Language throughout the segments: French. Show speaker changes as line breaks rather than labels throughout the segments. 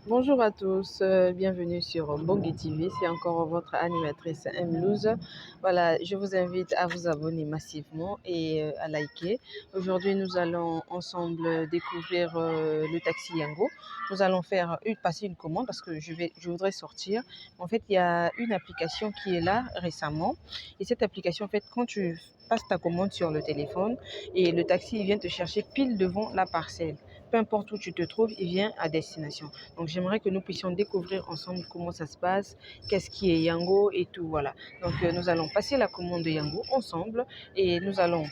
Bonjour à tous, bienvenue sur Bongi TV. C'est encore votre animatrice Mlouz. Voilà, je vous invite à vous abonner massivement et à liker. Aujourd'hui, nous allons ensemble découvrir le taxi Yango. Nous allons passer une commande parce que je voudrais sortir. En fait, il y a une application qui est là récemment. Et cette application, en fait, quand tu passes ta commande sur le téléphone et le taxi il vient te chercher pile devant la parcelle. Peu importe où tu te trouves, il vient à destination. Donc, j'aimerais que nous puissions découvrir ensemble comment ça se passe, qu'est-ce qui est Yango et tout. Voilà. Donc, nous allons passer la commande de Yango ensemble et nous allons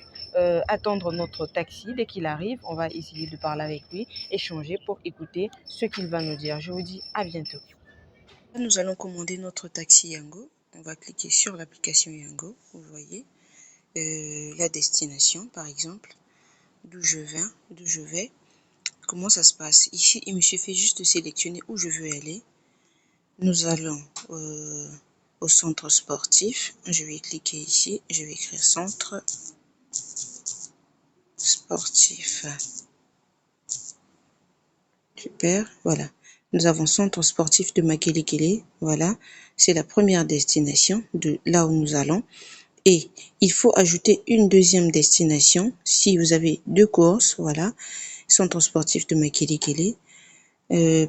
attendre notre taxi. Dès qu'il arrive, on va essayer de parler avec lui, échanger pour écouter ce qu'il va nous dire. Je vous dis à bientôt. Nous allons commander notre taxi Yango. On va cliquer sur l'application Yango. Vous voyez la destination, par exemple, d'où je vais. Comment ça se passe? Ici, il me suffit juste de sélectionner où je veux aller. Nous allons au centre sportif. Je vais cliquer ici. Je vais écrire centre sportif. Super, voilà. Nous avons centre sportif de Makelekele. Voilà, c'est la première destination de là où nous allons. Et il faut ajouter une deuxième destination si vous avez deux courses. Voilà, centre sportif de Makelekele.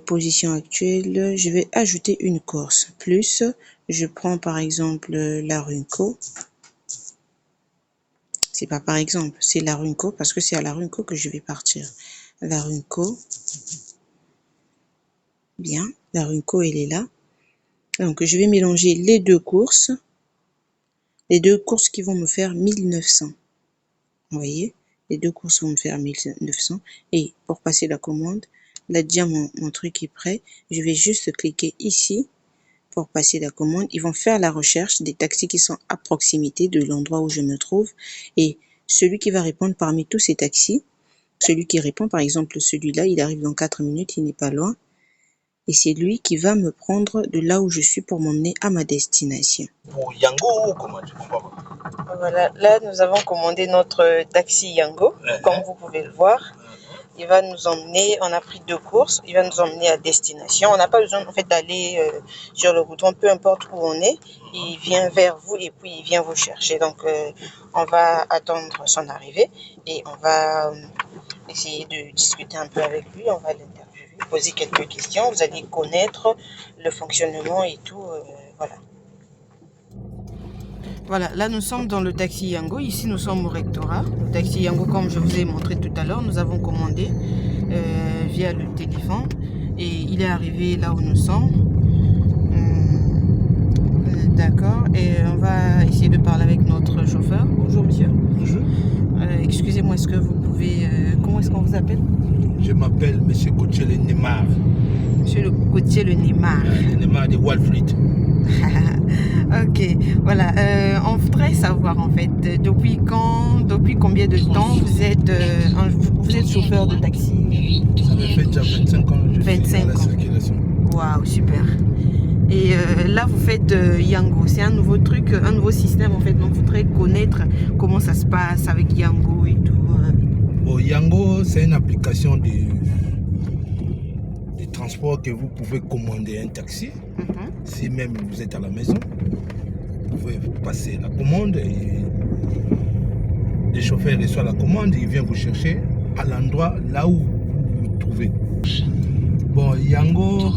Position actuelle, je vais ajouter une course. Plus, je prends par exemple la Runco. C'est pas par exemple, c'est la Runco parce que c'est à la Runco que je vais partir. La Runco. Bien, la Runco elle est là. Donc je vais mélanger les deux courses. Les deux courses qui vont me faire 1900. Vous voyez, les deux courses vont me faire 1900. Et pour passer la commande, là déjà mon truc est prêt. Je vais juste cliquer ici pour passer la commande. Ils vont faire la recherche des taxis qui sont à proximité de l'endroit où je me trouve. Et celui qui va répondre parmi tous ces taxis, celui qui répond, par exemple celui-là, il arrive dans 4 minutes, il n'est pas loin. Et c'est lui qui va me prendre de là où je suis pour m'emmener à ma destination.
Pour Yango, comment tu comprends pas?
Voilà, là nous avons commandé notre taxi Yango, comme vous pouvez le voir. Il va nous emmener, on a pris deux courses, il va nous emmener à destination. On n'a pas besoin en fait d'aller sur le bouton, peu importe où on est, il vient vers vous et puis il vient vous chercher. Donc on va attendre son arrivée et on va essayer de discuter un peu avec lui, on va l'interviewer, poser quelques questions, vous allez connaître le fonctionnement et tout, voilà. Voilà, là nous sommes dans le taxi Yango, ici nous sommes au rectorat. Le taxi Yango, comme je vous ai montré tout à l'heure, nous avons commandé via le téléphone et il est arrivé là où nous sommes. D'accord, et on va essayer de parler avec notre chauffeur. Bonjour monsieur.
Bonjour.
Excusez-moi, est-ce que vous pouvez... comment est-ce qu'on vous appelle?
Je m'appelle Monsieur Gauthier le Neymar.
Monsieur le Gauthier le Neymar.
Le Neymar de Wall Street.
Ok, voilà. On voudrait savoir en fait depuis combien de temps vous êtes chauffeur de taxi?
Ça fait déjà 25 ans que je suis dans la circulation.
Waouh, super. Et là vous faites Yango, c'est un nouveau truc, un nouveau système en fait. Donc vous voudrez connaître comment ça se passe avec Yango et tout.
Bon, Yango, c'est une application de transport que vous pouvez commander un taxi. Si même vous êtes à la maison, vous pouvez passer la commande et le chauffeur reçoit la commande, il vient vous chercher à l'endroit là où vous vous trouvez. Bon, Yango,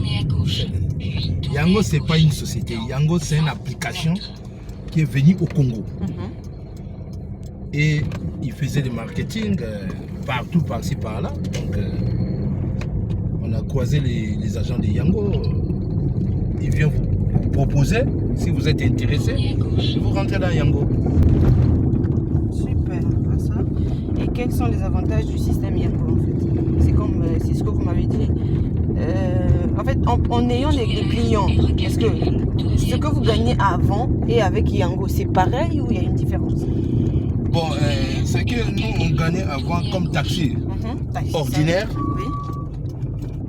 c'est pas une société. Yango, c'est une application qui est venue au Congo. Et il faisait du marketing partout, par-ci, par-là. Donc, on a croisé les agents de Yango. Ils viennent vous proposer, si vous êtes intéressé, de vous rentrer dans Yango.
Super, ça. Et quels sont les avantages du système Yango en fait? C'est ce que vous m'avez dit. En fait, en ayant les clients, est-ce que ce que vous gagnez avant et avec Yango, c'est pareil ou il y a une différence?
Bon, ce que nous on gagnait avant comme taxi ordinaire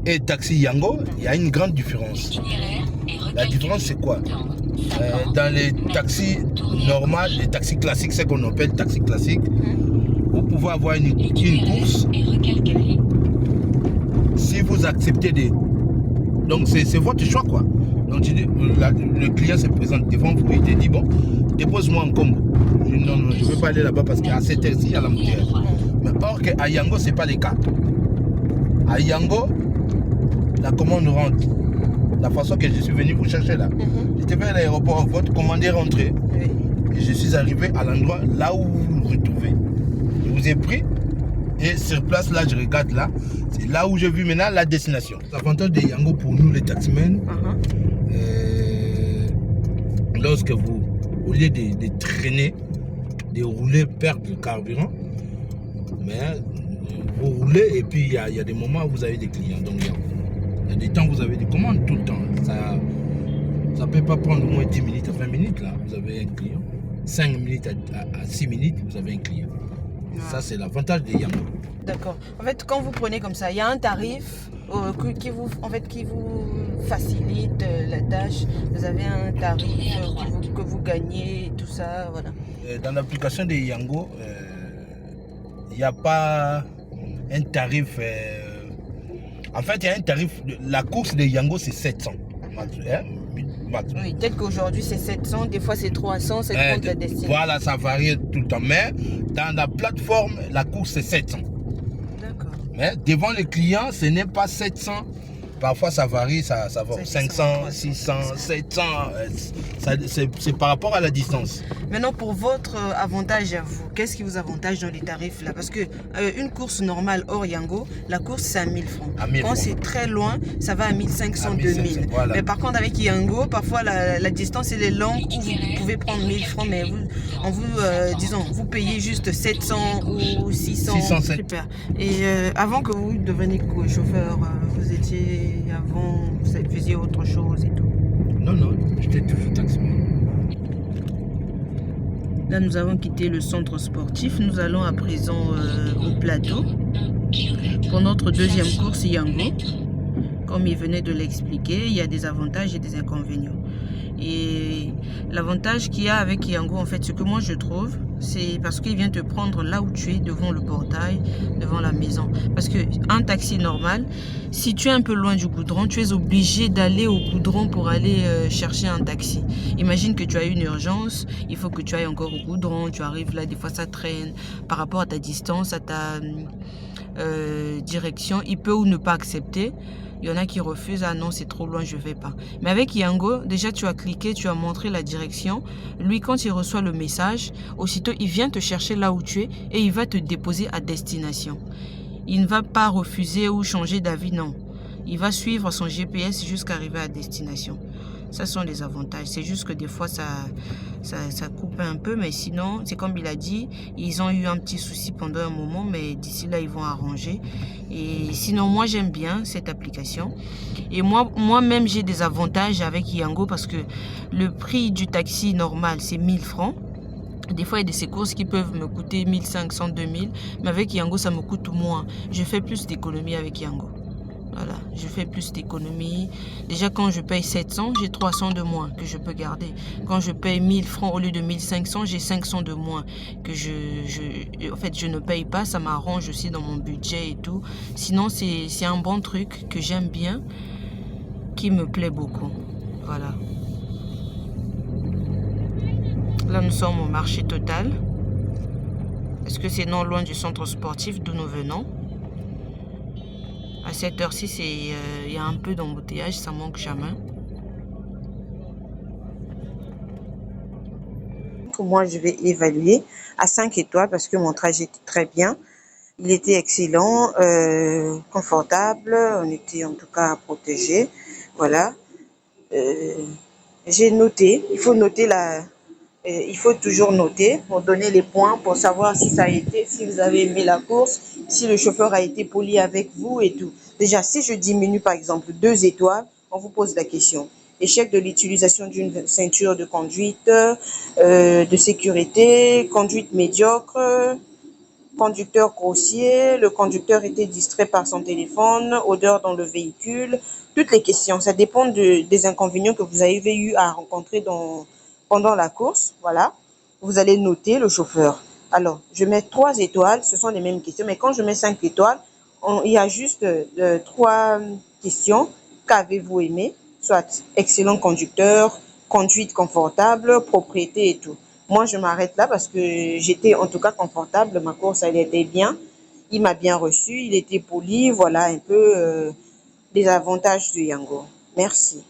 et taxi Yango, il y a une grande différence. La différence c'est quoi? Dans les taxis normaux, les taxis classiques, ce qu'on appelle taxi classique, vous pouvez avoir une course. Si vous acceptez Donc c'est votre choix quoi. Donc le client se présente devant vous, il te dit bon, dépose-moi en Combo. Je dis, non, je ne veux pas aller là-bas parce qu'à cette heure-ci, il y a l'embouteillage. Mais or qu'à Yango, ce n'est pas le cas. À Yango, la commande rentre. La façon que je suis venu vous chercher là. J'étais vers l'aéroport, votre commande est rentrée. Et je suis arrivé à l'endroit là où vous vous trouvez. Je vous ai pris. Et sur place, là, je regarde là. C'est là où j'ai vu maintenant la destination. L'avantage de Yango pour nous, les taximens, lorsque vous, au lieu de traîner, de rouler, perdre le carburant, mais vous roulez et puis il y a des moments où vous avez des clients. Donc il y a des temps où vous avez des commandes tout le temps. Ça ne peut pas prendre au moins 10 minutes à 20 minutes là, vous avez un client. 5 minutes à 6 minutes, vous avez un client. Ça, c'est l'avantage des Yango.
D'accord. En fait, quand vous prenez comme ça, il y a un tarif qui vous facilite la tâche. Vous avez un tarif que vous gagnez et tout ça, voilà.
Dans l'application des Yango, il n'y a pas un tarif. En fait, il y a un tarif. La course des Yango, c'est 700.
Oui, peut-être qu'aujourd'hui c'est 700, des fois c'est 300, c'est compte la destination.
Voilà, ça varie tout le temps. Mais dans la plateforme, la course c'est 700.
D'accord.
Mais devant les clients, ce n'est pas 700. Parfois ça varie, ça va 500, 600, 700. C'est par rapport à la distance.
Maintenant, pour votre avantage à vous, qu'est-ce qui vous avantage dans les tarifs là? Parce que une course normale hors Yango, la course c'est à 1000 francs. Quand c'est très loin, ça va à 1500, 2000. Voilà. Mais par contre, avec Yango, parfois la distance elle est longue où vous pouvez prendre 1000 francs, mais vous payez juste 700 ou 600.
600.
Super. Et avant que vous deveniez chauffeur, vous faisiez autre chose et tout?
Non, j'étais toujours taximan.
Là, nous avons quitté le centre sportif. Nous allons à présent au plateau pour notre deuxième course Yango. Comme il venait de l'expliquer, il y a des avantages et des inconvénients. Et l'avantage qu'il y a avec Yango, en fait, ce que moi je trouve, c'est parce qu'il vient te prendre là où tu es, devant le portail, devant la maison. Parce qu'un taxi normal, si tu es un peu loin du goudron, tu es obligé d'aller au goudron pour aller chercher un taxi. Imagine que tu as une urgence, il faut que tu ailles encore au goudron, tu arrives là, des fois ça traîne. Par rapport à ta distance, à ta direction, il peut ou ne pas accepter. Il y en a qui refusent, ah non, c'est trop loin, je ne vais pas. Mais avec Yango, déjà tu as cliqué, tu as montré la direction. Lui, quand il reçoit le message, aussitôt il vient te chercher là où tu es et il va te déposer à destination. Il ne va pas refuser ou changer d'avis, non. Il va suivre son GPS jusqu'à arriver à destination. Ça sont les avantages. C'est juste que des fois, ça coupe un peu. Mais sinon, c'est comme il a dit, ils ont eu un petit souci pendant un moment. Mais d'ici là, ils vont arranger. Et sinon, moi, j'aime bien cette application. Et moi-même, j'ai des avantages avec Yango parce que le prix du taxi normal, c'est 1000 francs. Des fois, il y a de ces courses qui peuvent me coûter 1500, 2000. Mais avec Yango, ça me coûte moins. Je fais plus d'économies avec Yango. Voilà, je fais plus d'économies. Déjà, quand je paye 700, j'ai 300 de moins que je peux garder. Quand je paye 1000 francs au lieu de 1500, j'ai 500 de moins que en fait, je ne paye pas. Ça m'arrange aussi dans mon budget et tout. Sinon, c'est un bon truc que j'aime bien, qui me plaît beaucoup. Voilà. Là, nous sommes au marché Total. Est-ce que c'est non loin du centre sportif d'où nous venons? À cette heure-ci, il y a un peu d'embouteillage, ça manque jamais. Moi, je vais évaluer à 5 étoiles parce que mon trajet était très bien. Il était excellent, confortable, on était en tout cas protégés. Voilà. J'ai noté, il faut toujours noter pour donner les points, pour savoir si ça a été, si vous avez aimé la course, si le chauffeur a été poli avec vous et tout. Déjà, si je diminue par exemple 2 étoiles, on vous pose la question. Échec de l'utilisation d'une ceinture de conduite, de sécurité, conduite médiocre, conducteur grossier, le conducteur était distrait par son téléphone, odeur dans le véhicule. Toutes les questions, ça dépend des inconvénients que vous avez eu à rencontrer pendant la course. Voilà, vous allez noter le chauffeur. Alors, je mets 3 étoiles, ce sont les mêmes questions, mais quand je mets 5 étoiles, il y a juste 3 questions
Qu'avez-vous aimé? Soit excellent conducteur, conduite confortable, propriété et tout. Moi, je m'arrête là parce que j'étais en tout cas confortable. Ma course, elle était bien. Il m'a bien reçu, il était poli. Voilà un peu des avantages de Yango. Merci.